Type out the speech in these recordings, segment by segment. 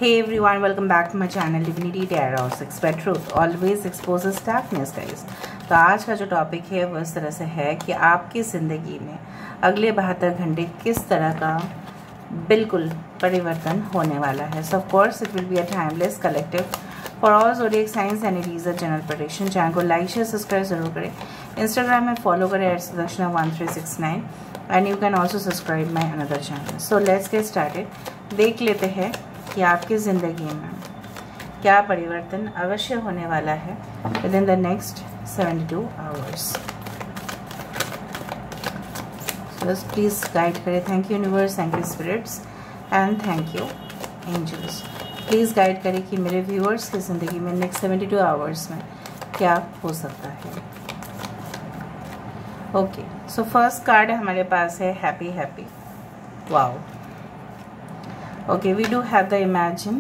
Hey everyone, welcome back to my channel Divinity Tarot 6 by Truth always exposes darkness guys। तो आज का जो topic है वो इस तरह से है कि आपकी ज़िंदगी में अगले 72 घंटे किस तरह का बिल्कुल परिवर्तन होने वाला है। सो of course it will be a timeless collective for all zodiac science and it is a general prediction. Channel को लाइक शेयर सब्सक्राइब जरूर करें। इंस्टाग्राम में फॉलो करें @Sudakshana1369 and you can also subscribe my another channel. So let's get started. देख लेते हैं कि आपकी ज़िंदगी में क्या परिवर्तन अवश्य होने वाला है with in the next 72 hours. बस प्लीज़ गाइड करें। Thank you universe, thank you spirits and thank you angels. Please guide करें कि मेरे व्यूअर्स की ज़िंदगी में नेक्स्ट 72 आवर्स में क्या हो सकता है। ओके, सो फर्स्ट कार्ड हमारे पास है happy happy. Wow. Okay, we do have the imagine,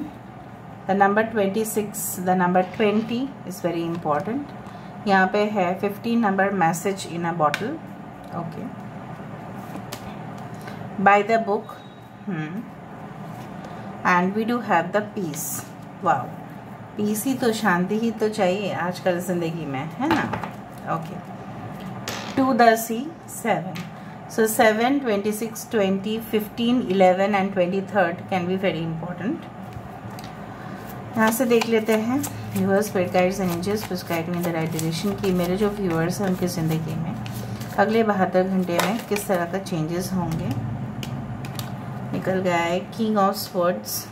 the number 26, the number 20 is very important. यहाँ पे है 15 number message in a bottle. Okay. By the book. And we do have the peace. Wow. Peace ही तो शांति ही तो चाहिए आजकल ज़िंदगी में, है ना? Okay. To the sea, 7. So 7, 26, 20, 15, 11 and 23rd can be very important. यहाँ से देख लेते हैं viewers, spirit guides and angels please guide me in the right direction कि मेरे जो व्यूअर्स हैं उनकी ज़िंदगी में अगले 72 घंटे में किस तरह का चेंजेस होंगे। निकल गया है king of swords.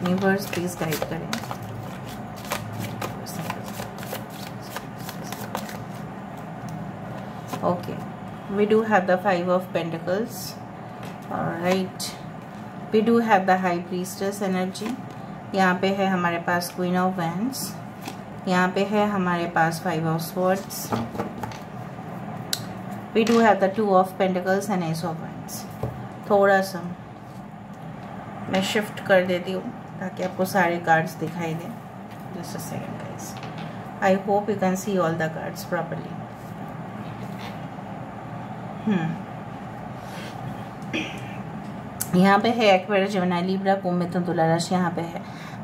Viewers please guide करें। Okay, we do have the 5 of Pentacles. Alright, we do have the High Priestess energy. यहाँ पे है हमारे पास Queen of Wands. यहाँ पे है हमारे पास 5 of Swords. We do have the 2 of Pentacles and Ace of Wands. थोड़ा सा मैं शिफ्ट कर देती हूँ ताकि आपको सारे कार्ड्स दिखाई दें। Just a second guys. I hope you can see all the cards properly. यहाँ पे है एक्वेरियस, जेमिनी, लिब्रा, कुंभ, मिथुन, तुला राशि। यहाँ पे है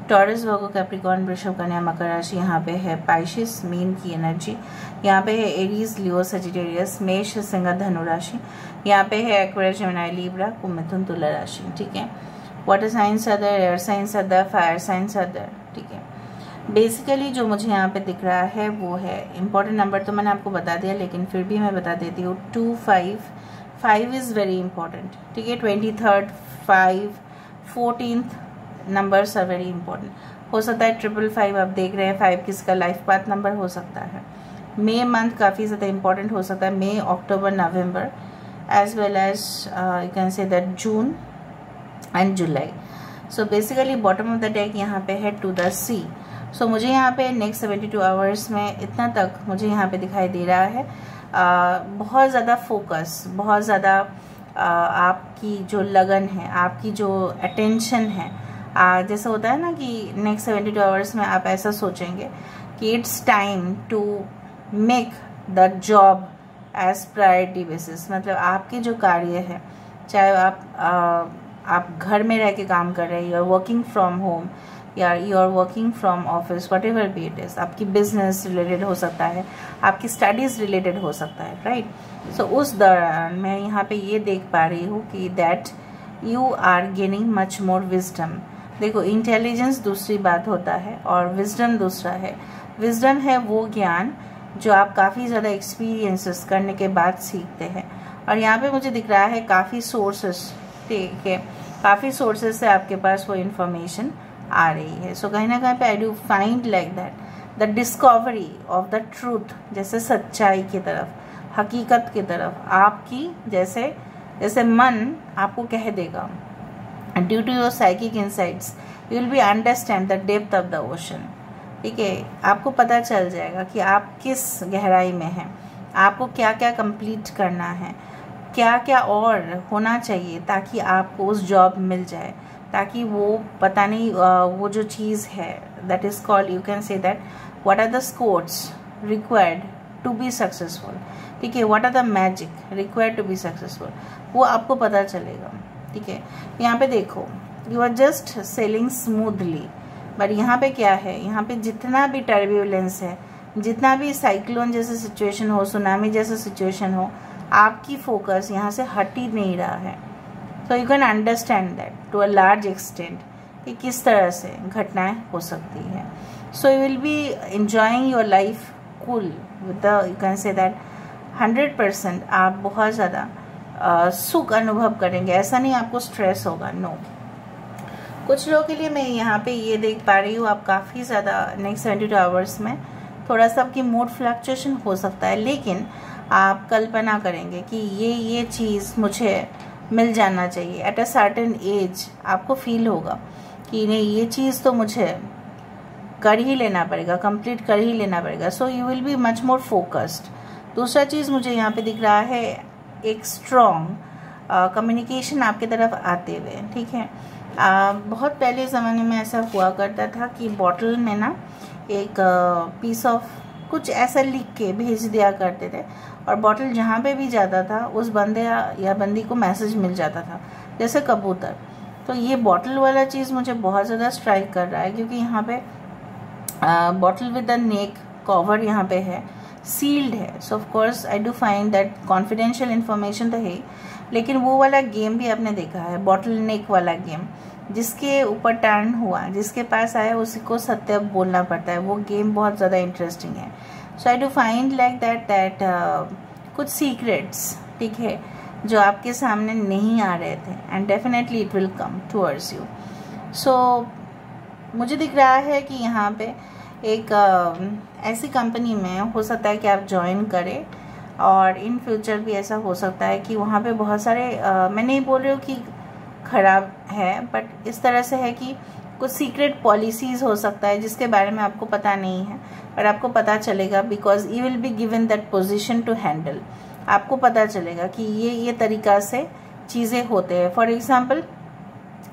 टॉरस, वर्गो, कैप्रिकॉर्न, वृषभ, कन्या, मकर राशि। यहाँ पे है पाइशिस, मीन की एनर्जी। यहाँ पे है एरीज, लियो, सजिटेरियस, मेष, सिंह, धनु राशि। यहाँ पे है एक्वेरियस, जेमिनी, लिब्रा, कुंभ, मिथुन, तुला राशि। ठीक है। Water science other, air science other, fire science other. ठीक है। बेसिकली जो मुझे यहाँ पे दिख रहा है वो है इम्पॉर्टेंट नंबर तो मैंने आपको बता दिया, लेकिन फिर भी मैं बता देती हूँ 2, 5 इज़ वेरी इंपॉर्टेंट। ठीक है। 23rd, 5, 14th numbers are very important. हो सकता है 555 आप देख रहे हैं 5 किसका लाइफ पाथ नंबर हो सकता है। मे मंथ काफ़ी ज़्यादा इंपॉर्टेंट हो सकता है। May, October, November as well as you can say that June and July. So basically bottom of the deck यहाँ पे है टू द सी। सो मुझे यहाँ पे नेक्स्ट 72 आवर्स में इतना तक मुझे यहाँ पे दिखाई दे रहा है। बहुत ज़्यादा फोकस, बहुत ज़्यादा आपकी जो लगन है, आपकी जो अटेंशन है, जैसा होता है ना कि नेक्स्ट 72 आवर्स में आप ऐसा सोचेंगे कि it's time to make the job as priority basis. मतलब आपके जो कार्य है, चाहे आप घर में रह के काम कर रहे हैं, you are working from home या you are working from office, whatever be it is, आपकी बिजनेस रिलेटेड हो सकता है, आपकी स्टडीज़ रिलेटेड हो सकता है, राइट। सो उस दौरान मैं यहाँ पे ये देख पा रही हूँ कि that you are gaining much more wisdom. देखो, इंटेलिजेंस दूसरी बात होता है और विजडम दूसरा है। विजडम है वो ज्ञान जो आप काफ़ी ज़्यादा एक्सपीरियंसेस करने के बाद सीखते हैं। और यहाँ पे मुझे दिख रहा है काफ़ी सोर्सेस, ठीक है, काफ़ी सोर्सेस से आपके पास वो इन्फॉर्मेशन आ रही है। सो कहीं ना कहीं पे आई do find like that the discovery of the truth, जैसे सच्चाई की तरफ, हकीकत की तरफ आपकी जैसे मन आपको कह देगा, due to your psychic insights you will be understand the depth of the ocean. ठीक है। आपको पता चल जाएगा कि आप किस गहराई में हैं, आपको क्या क्या कंप्लीट करना है, क्या क्या और होना चाहिए ताकि आपको उस जॉब मिल जाए, ताकि वो पता नहीं वो जो चीज़ है that is called, you can say that what are the scores required to be successful. ठीक है। What are the magic required to be successful, वो आपको पता चलेगा। ठीक है। यहाँ पे देखो you are just sailing smoothly. But यहाँ पे क्या है, यहाँ पे जितना भी टर्ब्यूलेंस है, जितना भी साइक्लोन जैसे सिचुएशन हो, सुनामी जैसे सिचुएशन हो, आपकी फोकस यहाँ से हट ही नहीं रहा है। So you can understand that to a large extent कि किस तरह से घटनाएं हो सकती है। So you will be enjoying your life cool with the, you can say that 100% आप बहुत ज़्यादा सुख अनुभव करेंगे। ऐसा नहीं आपको स्ट्रेस होगा, नो। कुछ लोगों के लिए मैं यहाँ पे ये देख पा रही हूँ, आप काफ़ी ज़्यादा नेक्स्ट 72 आवर्स में थोड़ा सा आपकी मूड फ्लक्चुएशन हो सकता है, लेकिन आप कल्पना करेंगे कि ये चीज़ मुझे मिल जाना चाहिए। एट अ सर्टेन एज आपको फील होगा कि नहीं, ये चीज़ तो मुझे कर ही लेना पड़ेगा, कंप्लीट कर ही लेना पड़ेगा। सो you will be much more focused. दूसरा चीज़ मुझे यहाँ पे दिख रहा है, एक स्ट्रॉन्ग कम्युनिकेशन आपकी तरफ आते हुए, ठीक है। बहुत पहले ज़माने में ऐसा हुआ करता था कि बॉटल में ना एक पीस ऑफ कुछ ऐसा लिख के भेज दिया करते थे, और बॉटल जहाँ पे भी जाता था उस बंदे या बंदी को मैसेज मिल जाता था, जैसे कबूतर। तो ये बॉटल वाला चीज़ मुझे बहुत ज़्यादा स्ट्राइक कर रहा है, क्योंकि यहाँ पे bottle with the neck cover यहाँ पे है, सील्ड है। सो of course I do find that confidential information तो है, लेकिन वो वाला गेम भी आपने देखा है, बॉटल नेक वाला गेम, जिसके ऊपर टर्न हुआ, जिसके पास आया उसी को सत्य बोलना पड़ता है। वो गेम बहुत ज़्यादा इंटरेस्टिंग है। So I do find like that कुछ सीक्रेट्स, ठीक है, जो आपके सामने नहीं आ रहे थे, and definitely it will come towards you. So मुझे दिख रहा है कि यहाँ पे एक ऐसी कंपनी में हो सकता है कि आप ज्वाइन करें, और इन फ्यूचर भी ऐसा हो सकता है कि वहाँ पे बहुत सारे मैं नहीं बोल रही हूँ कि ख़राब है, बट इस तरह से है कि कुछ सीक्रेट पॉलिसीज़ हो सकता है जिसके बारे में आपको पता नहीं है, पर आपको पता चलेगा, because you will be given that position to handle. आपको पता चलेगा कि ये तरीक़ा से चीज़ें होते हैं। फॉर एग्ज़ाम्पल,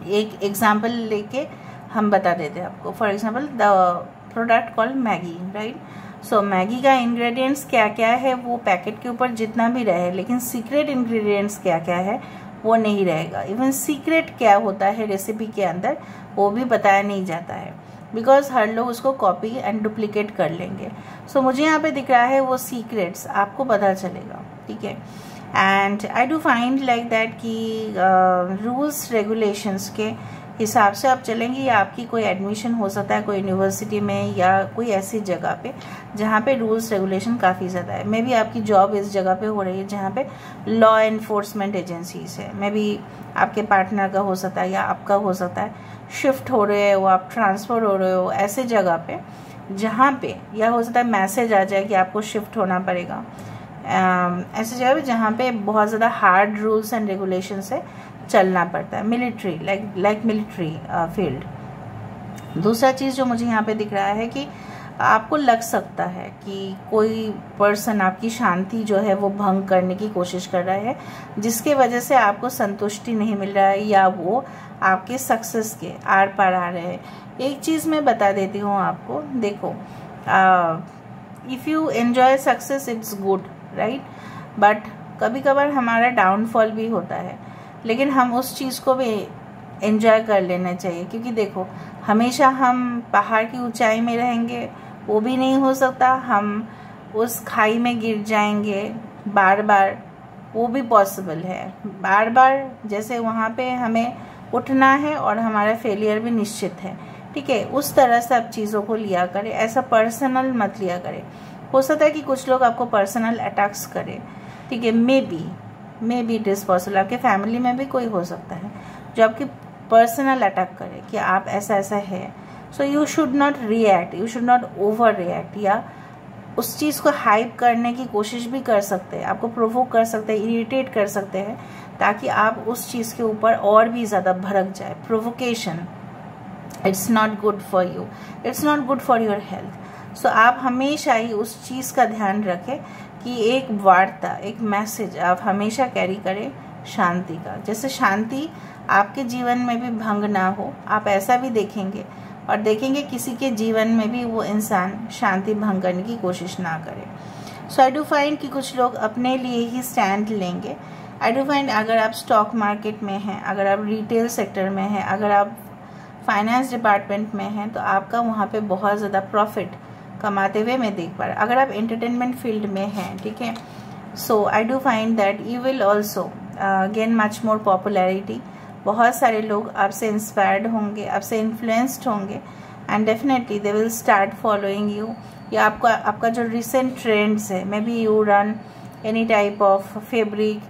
एक एग्ज़ाम्पल लेके हम बता देते हैं आपको। For example, the product called Maggi, right. So Maggi का इंग्रेडिएंट्स क्या क्या है वो पैकेट के ऊपर जितना भी रहे, लेकिन सीक्रेट इंग्रेडिएंट्स क्या क्या है वो नहीं रहेगा। इवन सीक्रेट क्या होता है रेसिपी के अंदर वो भी बताया नहीं जाता है, बिकॉज हर लोग उसको कॉपी एंड डुप्लीकेट कर लेंगे। सो मुझे यहाँ पे दिख रहा है वो सीक्रेट्स आपको पता चलेगा, ठीक है। And I do find like that कि रूल्स रेगुलेशंस के हिसाब से आप चलेंगे, या आपकी कोई एडमिशन हो सकता है कोई यूनिवर्सिटी में या कोई ऐसी जगह पे जहाँ पे रूल्स रेगुलेशन काफ़ी ज़्यादा है। मे बी आपकी जॉब इस जगह पे हो रही है जहाँ पे लॉ एनफोर्समेंट एजेंसीज है, मे बी आपके पार्टनर का हो सकता है या आपका हो सकता है, शिफ्ट हो रहे हो आप, ट्रांसफ़र हो रहे हो ऐसे जगह पे जहाँ पे, या हो सकता है मैसेज आ जाए कि आपको शिफ्ट होना पड़ेगा, ऐसी जगह पे जहाँ पे बहुत ज़्यादा हार्ड रूल्स एंड रेगुलेशन से चलना पड़ता है। Military, like military field. दूसरा चीज़ जो मुझे यहाँ पे दिख रहा है कि आपको लग सकता है कि कोई पर्सन आपकी शांति जो है वो भंग करने की कोशिश कर रहा है, जिसके वजह से आपको संतुष्टि नहीं मिल रहा है, या वो आपके सक्सेस के आर पार आ रहे हैं। एक चीज़ मैं बता देती हूँ आपको, देखो, if you enjoy success it's good, right, but कभी कभार हमारा डाउनफॉल भी होता है, लेकिन हम उस चीज़ को भी एंजॉय कर लेना चाहिए। क्योंकि देखो, हमेशा हम पहाड़ की ऊंचाई में रहेंगे वो भी नहीं हो सकता, हम उस खाई में गिर जाएंगे बार बार वो भी पॉसिबल है। बार बार जैसे वहाँ पे हमें उठना है और हमारा फेलियर भी निश्चित है, ठीक है। उस तरह से आप चीज़ों को लिया करें, ऐसा पर्सनल मत लिया करें। हो सकता है कि कुछ लोग आपको पर्सनल अटैक्स करें, ठीक है, maybe it is possible. आपके फैमिली में भी कोई हो सकता है जो आपकी पर्सनल अटैक करे कि आप ऐसा है। So you should not react, you should not over react, या उस चीज़ को हाइप करने की कोशिश भी कर सकते हैं, आपको प्रोवोक कर सकते हैं, इरिटेट कर सकते हैं, ताकि आप उस चीज़ के ऊपर और भी ज़्यादा भड़क जाए। Provocation, it's not good for you, it's not good for your health. So आप हमेशा ही उस चीज़ का ध्यान रखें कि एक वार्ता, एक मैसेज आप हमेशा कैरी करें शांति का। जैसे शांति आपके जीवन में भी भंग ना हो, आप ऐसा भी देखेंगे और देखेंगे किसी के जीवन में भी वो इंसान शांति भंग करने की कोशिश ना करे। सो आई डू फाइंड कि कुछ लोग अपने लिए ही स्टैंड लेंगे, आई डू फाइंड अगर आप स्टॉक मार्केट में हैं, अगर आप रिटेल सेक्टर में हैं, अगर आप फाइनेंस डिपार्टमेंट में हैं, तो आपका वहाँ पे बहुत ज़्यादा प्रॉफिट कमाते हुए मैं देख पा रहा। अगर आप एंटरटेनमेंट फील्ड में हैं, ठीक है, so I do find that you will also gain much more popularity. बहुत सारे लोग आपसे इंस्पायर्ड होंगे, आपसे इन्फ्लुएंस्ड होंगे, and definitely they will start following you. या आपका जो रिसेंट ट्रेंड्स है, maybe you run any type of fabric,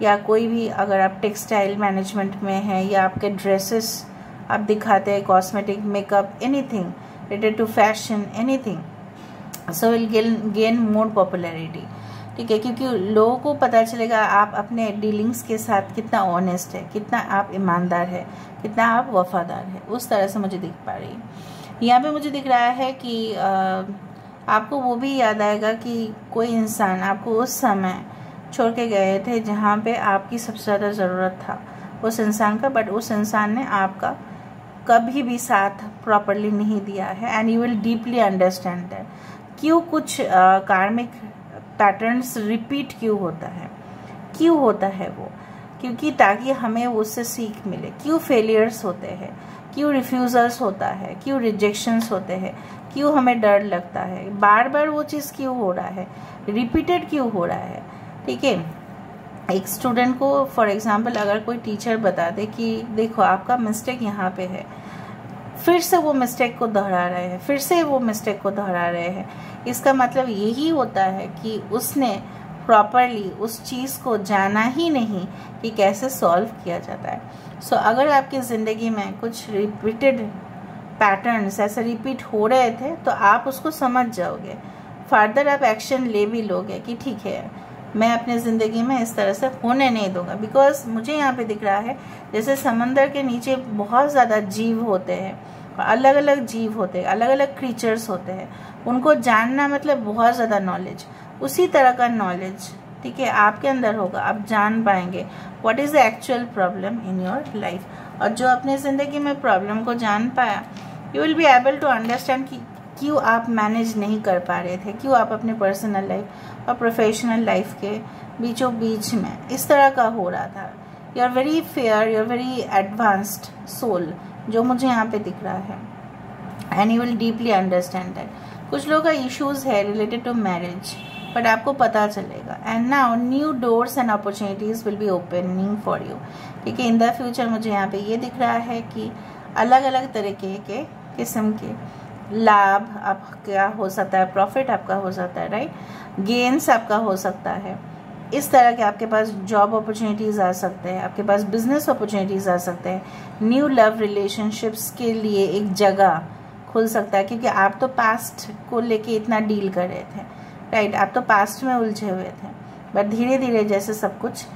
या कोई भी, अगर आप टेक्सटाइल मैनेजमेंट में हैं, या आपके ड्रेसेस आप दिखाते हैं, cosmetic, makeup, anything related to fashion, anything, so will gain more popularity, ठीक है, क्योंकि लोगों को पता चलेगा आप अपने डीलिंग्स के साथ कितना ऑनेस्ट है, कितना आप ईमानदार है, कितना आप वफादार है। उस तरह से मुझे दिख पा रही है। यहाँ पे मुझे दिख रहा है कि आपको वो भी याद आएगा कि कोई इंसान आपको उस समय छोड़ के गए थे जहाँ पे आपकी सबसे ज़्यादा ज़रूरत था उस इंसान का, बट उस इंसान ने आपका कभी भी साथ प्रॉपरली नहीं दिया है। And you will deeply understand that क्यों कुछ कार्मिक पैटर्न्स रिपीट क्यों होता है वो, क्योंकि ताकि हमें उससे सीख मिले। क्यों फेलियर्स होते हैं, क्यों रिफ्यूजल्स होता है, क्यों रिजेक्शंस होते हैं, क्यों हमें डर लगता है, बार बार वो चीज़ क्यों हो रहा है, रिपीटेड क्यों हो रहा है, ठीक है। एक स्टूडेंट को फॉर एग्जांपल अगर कोई टीचर बता दे कि देखो आपका मिस्टेक यहाँ पे है, फिर से वो मिस्टेक को दोहरा रहे हैं, इसका मतलब यही होता है कि उसने प्रॉपरली उस चीज़ को जाना ही नहीं कि कैसे सॉल्व किया जाता है। सो अगर आपकी ज़िंदगी में कुछ रिपीटेड पैटर्न्स ऐसे रिपीट हो रहे थे तो आप उसको समझ जाओगे, फर्दर आप एक्शन ले भी लोगे कि ठीक है मैं अपनी ज़िंदगी में इस तरह से होने नहीं दूंगा। बिकॉज मुझे यहाँ पे दिख रहा है जैसे समंदर के नीचे बहुत ज़्यादा जीव होते हैं, अलग अलग जीव होते हैं, अलग अलग क्रीचर्स होते हैं, उनको जानना मतलब बहुत ज़्यादा नॉलेज। उसी तरह का नॉलेज, ठीक है, आपके अंदर होगा, आप जान पाएंगे what is the actual problem in your life. और जो अपने ज़िंदगी में प्रॉब्लम को जान पाया, you will be able to understand कि क्यों आप मैनेज नहीं कर पा रहे थे, क्यों आप अपने पर्सनल लाइफ और प्रोफेशनल लाइफ के बीचों बीच में इस तरह का हो रहा था। You are very fair, you are very advanced soul, जो मुझे यहाँ पे दिख रहा है, and you will deeply understand that. कुछ लोगों का इश्यूज है रिलेटेड टू मैरिज, बट आपको पता चलेगा। And now new doors and opportunities will be opening for you, ठीक है, इन द फ्यूचर। मुझे यहाँ पे ये दिख रहा है कि अलग अलग तरीके के किस्म के लाभ आपका हो सकता है, प्रॉफिट आपका हो सकता है, राइट, गेन्स आपका हो सकता है। इस तरह के आपके पास जॉब अपॉर्चुनिटीज़ आ सकते हैं, आपके पास बिजनेस अपॉर्चुनिटीज़ आ सकते हैं, न्यू लव रिलेशनशिप्स के लिए एक जगह खुल सकता है, क्योंकि आप तो पास्ट को लेके इतना डील कर रहे थे, राइट, आप तो पास्ट में उलझे हुए थे, बट धीरे धीरे जैसे सब कुछ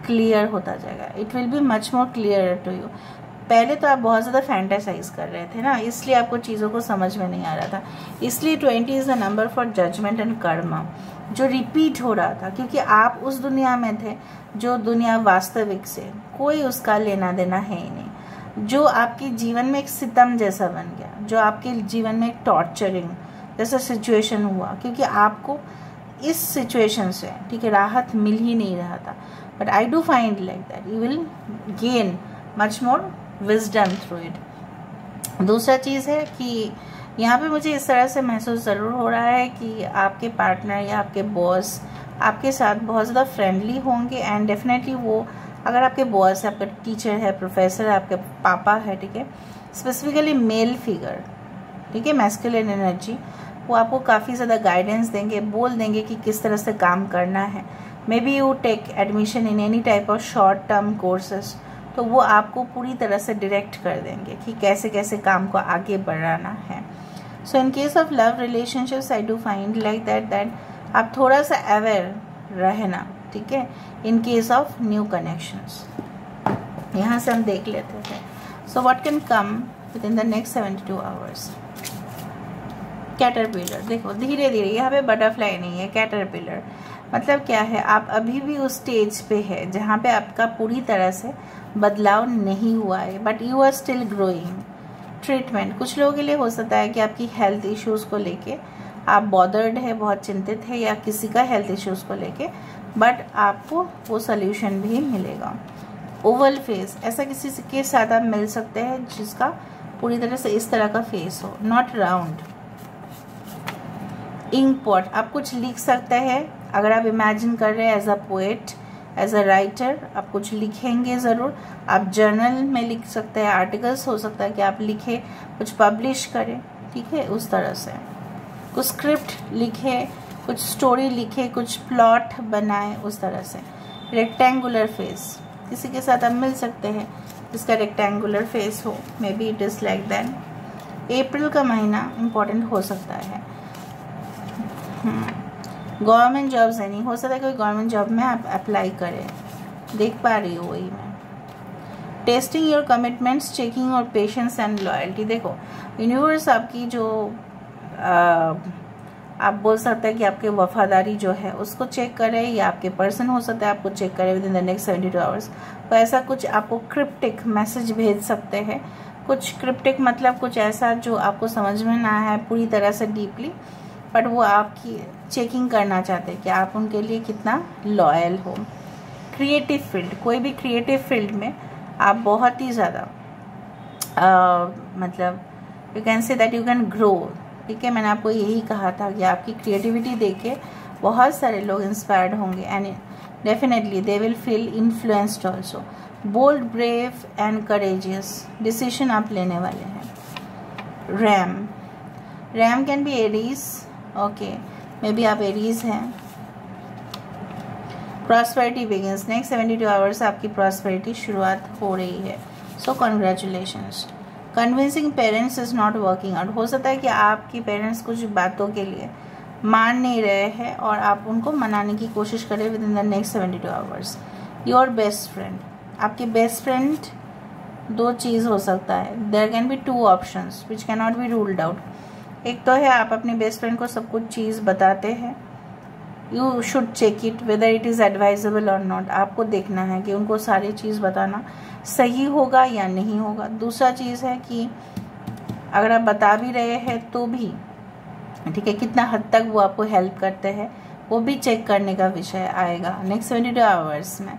क्लियर होता जाएगा, it will be much more clear to you. पहले तो आप बहुत ज़्यादा फैंटासाइज कर रहे थे ना, इसलिए आपको चीज़ों को समझ में नहीं आ रहा था। इसलिए 20 is the number for judgment and karma, जो रिपीट हो रहा था, क्योंकि आप उस दुनिया में थे जो दुनिया वास्तविक से कोई उसका लेना देना है ही नहीं, जो आपके जीवन में एक सितम जैसा बन गया, जो आपके जीवन में एक टॉर्चरिंग जैसा सिचुएशन हुआ, क्योंकि आपको इस सिचुएशन से, ठीक है, राहत मिल ही नहीं रहा था। But I do find like that you will gain much more wisdom through it. दूसरा चीज़ है कि यहाँ पे मुझे इस तरह से महसूस ज़रूर हो रहा है कि आपके पार्टनर या आपके बॉस आपके साथ बहुत ज़्यादा फ्रेंडली होंगे। एंड डेफिनेटली वो, अगर आपके बॉस है, आपका टीचर है, प्रोफेसर है, आपके पापा है, ठीक है, स्पेसिफिकली मेल फिगर, ठीक है, मैस्कुलिन एनर्जी, वो आपको काफ़ी ज़्यादा गाइडेंस देंगे, बोल देंगे कि किस तरह से काम करना है। Maybe you take admission in any type of short term courses, तो वो आपको पूरी तरह से डायरेक्ट कर देंगे कि कैसे कैसे काम को आगे बढ़ाना है। So in case of love relationships I do find like that आप थोड़ा सा अवेयर रहना, ठीक है, in case of new connections. यहाँ से हम देख लेते हैं। So what can come with in the next 72 hours. Caterpillar, देखो धीरे धीरे, यहाँ पे बटरफ्लाई नहीं है, कैटरपिलर मतलब क्या है, आप अभी भी उस स्टेज पे है जहाँ पे आपका पूरी तरह से बदलाव नहीं हुआ है, but you are still growing. Treatment, कुछ लोगों के लिए हो सकता है कि आपकी हेल्थ इश्यूज़ को लेके आप बॉदर्ड है, बहुत चिंतित है, या किसी का हेल्थ इश्यूज़ को लेके बट आपको वो सोल्यूशन भी मिलेगा। ओवल फेस, ऐसा किसी के साथ आप मिल सकते हैं जिसका पूरी तरह से इस तरह का फेस हो, नॉट राउंड। इंक पॉट, आप कुछ लिख सकते हैं। अगर आप इमेजिन कर रहे हैं as a poet, as a writer, आप कुछ लिखेंगे ज़रूर। आप जर्नल में लिख सकते हैं, आर्टिकल्स हो सकता है कि आप लिखें, कुछ पब्लिश करें, ठीक है, उस तरह से कुछ स्क्रिप्ट लिखे, कुछ स्टोरी लिखे, कुछ प्लॉट बनाए, उस तरह से। रेक्टेंगुलर फेस, किसी के साथ आप मिल सकते हैं जिसका रेक्टेंगुलर फेस हो, maybe it is like that. April का महीना इम्पोर्टेंट हो सकता है। गवर्नमेंट जॉब्स है, नहीं हो सकता कोई गवर्नमेंट जॉब में आप अप्लाई करें, देख पा रही हो वही मैं। Testing your commitments, checking your patience and loyalty. देखो यूनिवर्स आपकी जो आप बोल सकते हैं कि आपकी वफादारी जो है उसको चेक करे, या आपके पर्सन हो सकता है आपको चेक करे with in the next 72 hours. तो ऐसा कुछ आपको क्रिप्टिक मैसेज भेज सकते हैं। कुछ क्रिप्टिक मतलब कुछ ऐसा जो आपको समझ में ना आए पूरी तरह से डीपली, बट वो आपकी चेकिंग करना चाहते हैं कि आप उनके लिए कितना लॉयल हो। क्रिएटिव फील्ड, कोई भी क्रिएटिव फील्ड में आप बहुत ही ज़्यादा मतलब you can say that you can grow, ठीक है। मैंने आपको यही कहा था कि आपकी क्रिएटिविटी देख के बहुत सारे लोग इंस्पायर्ड होंगे and definitely they will feel influenced also. Bold, brave and courageous decision आप लेने वाले हैं। Ram can be Aries, okay, maybe आप एरीज हैं। प्रॉस्पेरिटी बिगिंस, नेक्स्ट 72 आवर्स आपकी प्रॉस्पेरिटी शुरुआत हो रही है, so congratulations. Convincing parents is not working out, हो सकता है कि आपकी पेरेंट्स कुछ बातों के लिए मान नहीं रहे हैं और आप उनको मनाने की कोशिश करें with in the next 72 hours. Your best friend, आपके बेस्ट फ्रेंड दो चीज़ हो सकता है, there can be two options which can not be ruled out. एक तो है आप अपने बेस्ट फ्रेंड को सब कुछ चीज़ बताते हैं, you should check it whether it is advisable और नॉट। आपको देखना है कि उनको सारी चीज़ बताना सही होगा या नहीं होगा। दूसरा चीज़ है कि अगर आप बता भी रहे हैं तो भी, ठीक है, कितना हद तक वो आपको हेल्प करते हैं वो भी चेक करने का विषय आएगा नेक्स्ट 72 आवर्स में।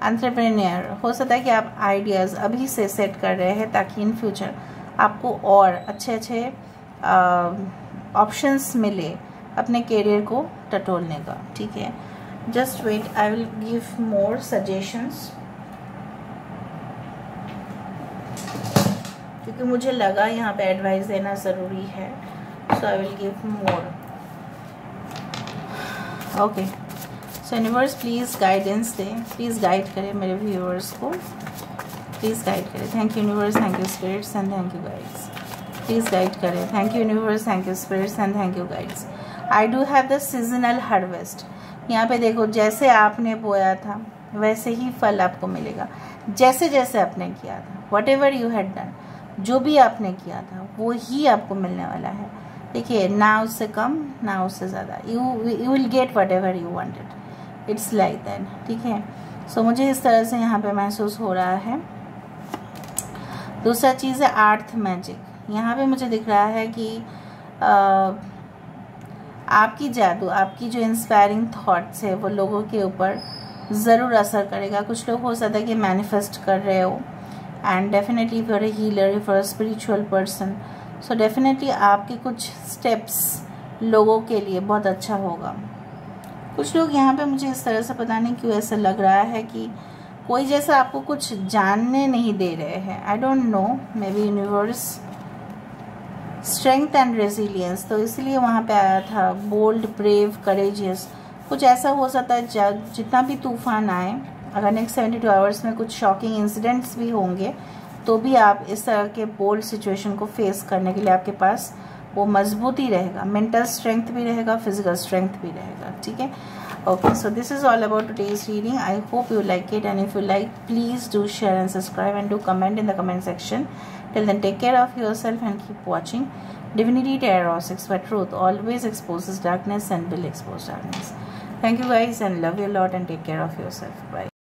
एंटरप्रेन्योर, हो सकता है कि आप आइडियाज़ अभी से सेट कर रहे हैं ताकि इन फ्यूचर आपको और अच्छे अच्छे ऑप्शंस मिले अपने करियर को टटोलने का, ठीक है। Just wait, I will give more suggestions, क्योंकि मुझे लगा यहाँ पे एडवाइस देना ज़रूरी है, so I will give more. Okay, so universe please guidance दें, प्लीज़ गाइड करें मेरे व्यूअर्स को, प्लीज़ गाइड करें। Thank you universe, thank you spirits and thank you guides, please guide करें। Thank you universe, thank you spirits and thank you guides. I do have the seasonal harvest, यहाँ पे देखो जैसे आपने बोया था वैसे ही फल आपको मिलेगा, जैसे जैसे आपने किया था, what ever you had done, जो भी आपने किया था वो ही आपको मिलने वाला है। देखिए, ना उससे कम ना उससे ज़्यादा, you will get what ever you wanted, it's like that, ठीक है। सो मुझे इस तरह से यहाँ पे महसूस हो रहा है। दूसरा चीज़ है आर्थ मैजिक, यहाँ पे मुझे दिख रहा है कि आपकी जादू, आपकी जो इंस्पायरिंग थॉट्स है वो लोगों के ऊपर ज़रूर असर करेगा। कुछ लोग हो सकता है कि मैनिफेस्ट कर रहे हो, and definitely if you are a healer, if you are a spiritual person, so definitely आपके कुछ स्टेप्स लोगों के लिए बहुत अच्छा होगा। कुछ लोग यहाँ पे मुझे इस तरह से पता नहीं क्यों ऐसा लग रहा है कि कोई जैसा आपको कुछ जानने नहीं दे रहे हैं, I don't know, may be universe strength and resilience, तो इसलिए वहाँ पे आया था बोल्ड, ब्रेव, करेजियस। कुछ ऐसा हो सकता है जितना भी तूफान आए, अगर नेक्स्ट 72 आवर्स में कुछ शॉकिंग इंसिडेंट्स भी होंगे तो भी आप इस तरह के बोल्ड सिचुएशन को फेस करने के लिए आपके पास वो मजबूती रहेगा, मेंटल स्ट्रेंथ भी रहेगा, फिजिकल स्ट्रेंथ भी रहेगा, ठीक है। Okay, so this is all about today's reading. I hope you like it, and if you like, please do share and subscribe and do comment in the comment section. Till then, take care of yourself and keep watching Divinity Tarot 6, where truth always exposes darkness and will expose darkness. Thank you guys and love you a lot, and take care of yourself. Bye.